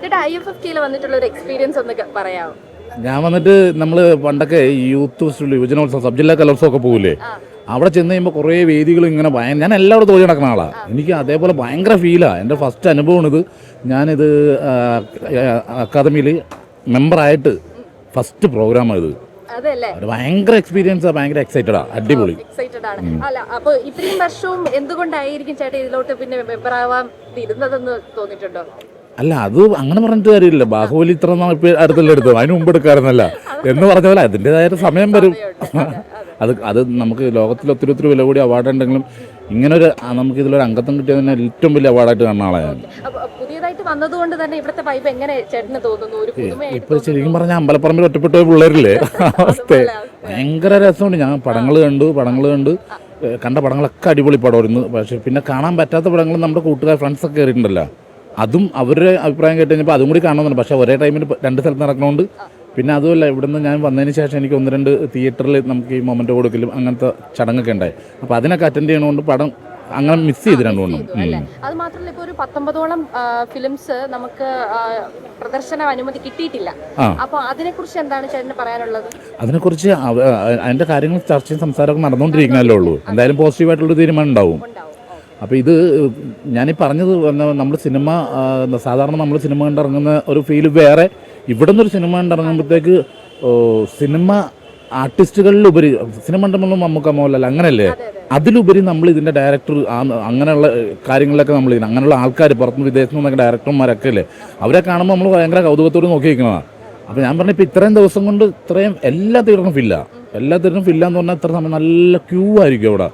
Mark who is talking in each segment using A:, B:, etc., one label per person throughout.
A: ചേട്ടാ IFFK വന്നിട്ടുള്ള ഒരു എക്സ്പീരിയൻസ് ഒന്ന് പറയാമോ?
B: ഞാൻ വന്നിട്ട് നമ്മൾ പണ്ടൊക്കെ യൂത്ത് ഫെസ്റ്റിവൽ യുവജനോത്സവം സബ് ജില്ലാ കലോത്സവമൊക്കെ പോകില്ലേ, അവിടെ ചെന്ന് കഴിയുമ്പോൾ കുറേ വേദികൾ ഇങ്ങനെ ഞാൻ എല്ലാവരും തോന്നി നടക്കുന്ന ആളാണ്. എനിക്ക് അതേപോലെ ഭയങ്കര ഫീലാണ്. എൻ്റെ ഫസ്റ്റ് അനുഭവമാണിത്. ഞാനിത് അക്കാദമിയിൽ മെമ്പറായിട്ട് ഫസ്റ്റ് പ്രോഗ്രാമാണ് ഇത്. ഭയങ്കര എക്സ്പീരിയൻസ്, ഭയങ്കര എക്സൈറ്റഡാ, അടിപൊളി.
A: അല്ല, അപ്പൊ ഇത്രയും വർഷവും എന്തുകൊണ്ടായിരിക്കും ചേട്ടാ ഇതിലോട്ട് പിന്നെ മെമ്പറാവാൻ ഇരുന്നതെന്ന് തോന്നിയിട്ടുണ്ടോ?
B: അല്ല, അത് അങ്ങനെ പറഞ്ഞിട്ട് കാര്യമില്ല. ബാഹുബലി ഇത്ര അടുത്തല്ല എടുത്തത്, അതിന് മുമ്പ് എടുക്കാറുന്നല്ല എന്ന് പറഞ്ഞ പോലെ അതിൻ്റെതായ സമയം വരും. അത് നമുക്ക് ലോകത്തിൽ ഒത്തിരി ഒത്തിരി വില കൂടി അവാർഡ് ഉണ്ടെങ്കിലും ഇങ്ങനെ ഒരു നമുക്ക് ഇതിലൊരു അംഗത്വം കിട്ടിയത് തന്നെ ഏറ്റവും വലിയ അവാർഡായിട്ട് കാണുന്ന ആളാണ്.
A: പുതിയതായിട്ട് വന്നതുകൊണ്ട് തന്നെ ഇവിടുത്തെ വൈബ് എങ്ങനെ ചേട്ടന് തോന്നുന്നു?
B: ഇപ്പൊ ശരിക്കും പറഞ്ഞാൽ അമ്പലപ്പറമ്പിൽ ഒറ്റപ്പെട്ട പിള്ളേരില്ലേ അവസ്ഥ ഭയങ്കര രസമുണ്ട്. ഞാൻ പടങ്ങൾ കണ്ട് കണ്ട പടങ്ങളൊക്കെ അടിപൊളി പടമായിരുന്നു. പക്ഷെ പിന്നെ കാണാൻ പറ്റാത്ത പടങ്ങൾ നമ്മുടെ കൂട്ടുകാർ ഫ്രണ്ട്സൊക്കെ കയറിയിട്ടുണ്ടല്ലോ, അതും അവരുടെ അഭിപ്രായം കേട്ട് കഴിഞ്ഞപ്പോൾ അതും കൂടി കാണണമെന്നുണ്ട്. പക്ഷേ ഒരേ ടൈമിൽ 2 സ്ഥലത്ത് നടക്കണോണ്ട് പിന്നെ അതുമല്ല, ഇവിടുന്ന് ഞാൻ വന്നതിന് ശേഷം എനിക്ക് 1-2 തിയേറ്ററിൽ നമുക്ക് ഈ മൊമെൻ്റ് കൊടുക്കലും അങ്ങനത്തെ ചടങ്ങൊക്കെ ഉണ്ടായി. അപ്പോൾ അതിനൊക്കെ അറ്റൻഡ് ചെയ്യണോണ്ട് പടം അങ്ങനെ മിസ് ചെയ്ത് രണ്ടുകൊണ്ടും.
A: അത് മാത്രമല്ല, ഇപ്പോൾ ഒരു 19ഓളം ഫിലിംസ് നമുക്ക് പ്രദർശന അനുമതി കിട്ടിയിട്ടില്ല. അപ്പോൾ അതിനെക്കുറിച്ച് എന്താണ് ചേട്ടന് പറയാനുള്ളത്?
B: അതിനെക്കുറിച്ച് അതിൻ്റെ കാര്യങ്ങൾ ചർച്ചയും സംസാരമൊക്കെ നടന്നുകൊണ്ടിരിക്കുന്നതല്ലേ ഉള്ളൂ. എന്തായാലും പോസിറ്റീവായിട്ടുള്ളൊരു തീരുമാനം ഉണ്ടാവും. അപ്പോൾ ഇത് ഞാനീ പറഞ്ഞത് നമ്മൾ സിനിമ സാധാരണ നമ്മൾ സിനിമ കണ്ടിറങ്ങുന്ന ഒരു ഫീൽ വേറെ. ഇവിടെ നിന്നൊരു സിനിമ കണ്ടിറങ്ങുമ്പോഴത്തേക്ക് സിനിമ ആർട്ടിസ്റ്റുകളിലുപരി സിനിമ കണ്ടുമ്പോൾ മമ്മൂക്ക മോഹൻലാൽ അങ്ങനെയല്ലേ, അതിലുപരി നമ്മൾ ഇതിൻ്റെ ഡയറക്ടർ അങ്ങനെയുള്ള കാര്യങ്ങളിലൊക്കെ നമ്മൾ അങ്ങനെയുള്ള ആൾക്കാർ പുറത്തുനിന്ന് വിദേശത്ത് നിന്നൊക്കെ ഡയറക്ടർമാരൊക്കെ അല്ലേ, അവരെ കാണുമ്പോൾ നമ്മൾ ഭയങ്കര കൗതുകത്തോട് നോക്കി നിൽക്കുന്നതാണ്. അപ്പോൾ ഞാൻ പറഞ്ഞ ഇപ്പോൾ ഇത്രയും ദിവസം കൊണ്ട് ഇത്രയും എല്ലാ തിയേറ്ററിനും ഫില്ലാന്ന് പറഞ്ഞാൽ ഇത്ര സമയം നല്ല ക്യൂ ആയിരിക്കും അവിടെ.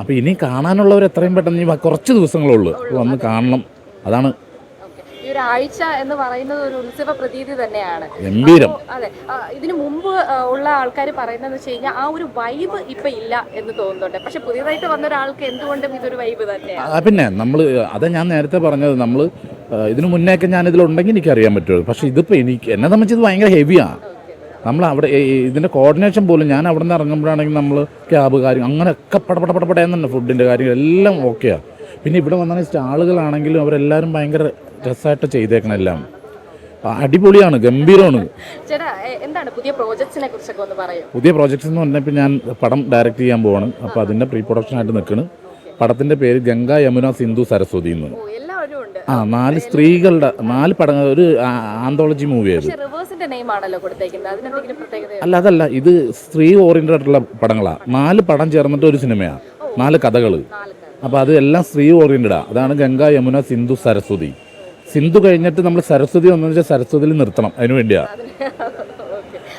B: അപ്പോൾ ഇനി കാണാനുള്ളവർ എത്രയും പെട്ടെന്ന് കുറച്ച് ദിവസങ്ങളുള്ളൂ വന്ന് കാണണം. അതാണ്
A: ഈ ഒരു ആഴ്ച എന്ന് പറയുന്നത് ഒരു ഉത്സവ പ്രതീതി തന്നെയാണ്,
B: ഗംഭീരം.
A: അതെ, ഇതിനു മുമ്പ് ഉള്ള ആൾക്കാർ പറയുന്നത് വെച്ച് കഴിഞ്ഞാൽ ആ ഒരു വൈബ് ഇപ്പൊ ഇല്ല എന്ന് തോന്നുന്നുണ്ട്. പക്ഷെ പുതിയതായിട്ട് വന്ന ഒരാൾക്ക് എന്തുകൊണ്ടും ഇതൊരു വൈബ് തന്നെയാണ്.
B: പിന്നെ നമ്മൾ അതാ ഞാൻ നേരത്തെ പറഞ്ഞത്, നമ്മൾ ഇതിനു മുന്നേയൊക്കെ ഞാൻ ഇതിലുണ്ടെങ്കിൽ എനിക്ക് അറിയാൻ പറ്റുള്ളൂ. പക്ഷെ ഇതിപ്പോൾ എന്നെ സംബന്ധിച്ച് ഭയങ്കര ഹെവിയാണ്. നമ്മൾ അവിടെ ഇതിൻ്റെ കോർഡിനേഷൻ പോലും ഞാൻ അവിടെ നിന്ന് ഇറങ്ങുമ്പോഴാണെങ്കിൽ നമ്മൾ ക്യാബ് കാര്യം അങ്ങനെയൊക്കെ പടപടപടപടയെന്നുണ്ട്. ഫുഡിൻ്റെ കാര്യങ്ങൾ എല്ലാം ഓക്കെയാണ്. പിന്നെ ഇവിടെ വന്ന സ്റ്റാളുകളാണെങ്കിലും അവരെല്ലാവരും ഭയങ്കര രസമായിട്ട് ചെയ്തേക്കണം, എല്ലാം അടിപൊളിയാണ്, ഗംഭീരമാണ്.
A: എന്താണ് പുതിയ പ്രോജക്ട്സിനെ കുറിച്ചൊക്കെ ഒന്ന് പറയൂ?
B: പുതിയ പ്രോജക്ട്സ് എന്ന് പറഞ്ഞപ്പോൾ ഞാൻ പടം ഡയറക്റ്റ് ചെയ്യാൻ പോവാണ്. അപ്പോൾ അതിൻ്റെ പ്രീ പ്രൊഡക്ഷനായിട്ട് നിൽക്കുന്നു. പടത്തിൻ്റെ പേര് ഗംഗ യമുന സിന്ധു സരസ്വതി എന്ന്. 4 സ്ത്രീകളുടെ 4 പടങ്ങൾ, ഒരു ആന്തോളജി മൂവിയായിരുന്നു. അതല്ല, ഇത് സ്ത്രീ ഓറിയന്റഡ് ആയിട്ടുള്ള പടങ്ങളാണ്. 4 പടം ചേർന്നിട്ട് ഒരു സിനിമയാണ്, 4 കഥകൾ. അപ്പോൾ അത് എല്ലാം സ്ത്രീ ഓറിയന്റഡാണ്. അതാണ് ഗംഗ യമുന സിന്ധു സരസ്വതി. സിന്ധു കഴിഞ്ഞിട്ട് നമ്മൾ സരസ്വതി വന്നു വെച്ചാൽ സരസ്വതിയിൽ നിർത്തണം, അതിനു വേണ്ടിയാണ്.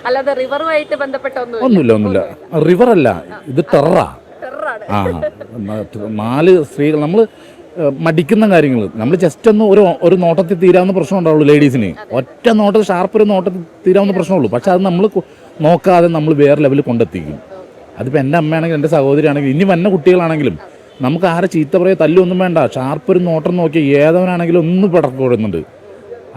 A: അല്ലാതെ റിവറുമായിട്ട് ബന്ധപ്പെട്ട
B: ഒന്നുമില്ല. റിവർ അല്ല, ഇത് ടെററാ. 4 സ്ത്രീകൾ നമ്മൾ മടിക്കുന്ന കാര്യങ്ങൾ നമ്മൾ ജസ്റ്റ് ഒന്ന് ഒരു നോട്ടത്തിൽ തീരാവുന്ന പ്രശ്നം ഉണ്ടാവുള്ളൂ ലേഡീസിന്. ഒറ്റ നോട്ടത്തിൽ ഷാർപ്പൊരു നോട്ടത്തിൽ തീരാവുന്ന പ്രശ്നമുള്ളൂ. പക്ഷെ അത് നമ്മൾ നോക്കാതെ നമ്മൾ വേറെ ലെവലിൽ കൊണ്ടെത്തിക്കും. അതിപ്പോൾ എൻ്റെ അമ്മയാണെങ്കിലും എൻ്റെ സഹോദരിയാണെങ്കിലും ഇനി വന്ന കുട്ടികളാണെങ്കിലും നമുക്ക് ആരെ ചീത്ത പറയുക തല്ലൊന്നും വേണ്ട, ഷാർപ്പൊരു നോട്ടം നോക്കി ഏതവനാണെങ്കിലും ഒന്ന് പടക്കപ്പെടുന്നുണ്ട്.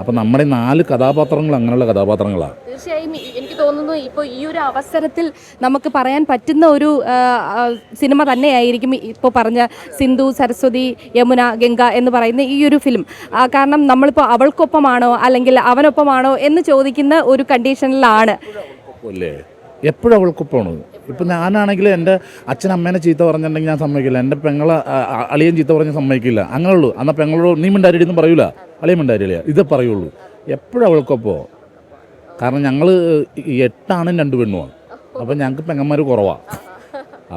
B: അപ്പം നമ്മുടെ 4 കഥാപാത്രങ്ങൾ അങ്ങനെയുള്ള കഥാപാത്രങ്ങളാണ്.
A: തീർച്ചയായും എനിക്ക് തോന്നുന്നു ഇപ്പോൾ ഈ ഒരു അവസരത്തിൽ നമുക്ക് പറയാൻ പറ്റുന്ന ഒരു സിനിമ തന്നെയായിരിക്കും ഇപ്പോൾ പറഞ്ഞ സിന്ധു സരസ്വതി യമുന ഗംഗ എന്ന് പറയുന്ന ഈ ഒരു ഫിലിം. കാരണം നമ്മളിപ്പോൾ അവൾക്കൊപ്പമാണോ അല്ലെങ്കിൽ അവനൊപ്പമാണോ എന്ന് ചോദിക്കുന്ന ഒരു കണ്ടീഷനിലാണ്.
B: എപ്പോഴും അവൾക്കൊപ്പമാണ്. ഇപ്പം ഞാനാണെങ്കിൽ എൻ്റെ അച്ഛനമ്മേനെ ചീത്ത പറഞ്ഞിട്ടുണ്ടെങ്കിൽ ഞാൻ സമ്മതിക്കില്ല, എൻ്റെ പെങ്ങളെ അളിയൻ ചീത്ത പറഞ്ഞ് സമ്മതിക്കില്ല, അങ്ങനെയുള്ളൂ. എന്നാൽ പെങ്ങളോട് നീ മിണ്ടാരിയൊന്നും പറയൂല, അളിയൻ മിണ്ടാരില്ല, ഇത് പറയുള്ളൂ. എപ്പോഴും അവൾക്കൊപ്പോ. കാരണം ഞങ്ങൾ 8 ആണും 2 പെണ്ണുമാണ്. അപ്പം ഞങ്ങൾക്ക് പെങ്ങന്മാർ കുറവാണ്.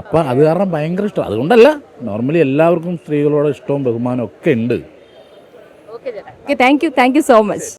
B: അപ്പം അത് കാരണം ഭയങ്കര ഇഷ്ടം. അതുകൊണ്ടല്ല, നോർമലി എല്ലാവർക്കും സ്ത്രീകളോട് ഇഷ്ടവും ബഹുമാനവും ഒക്കെ ഉണ്ട്.
A: Thank you so much.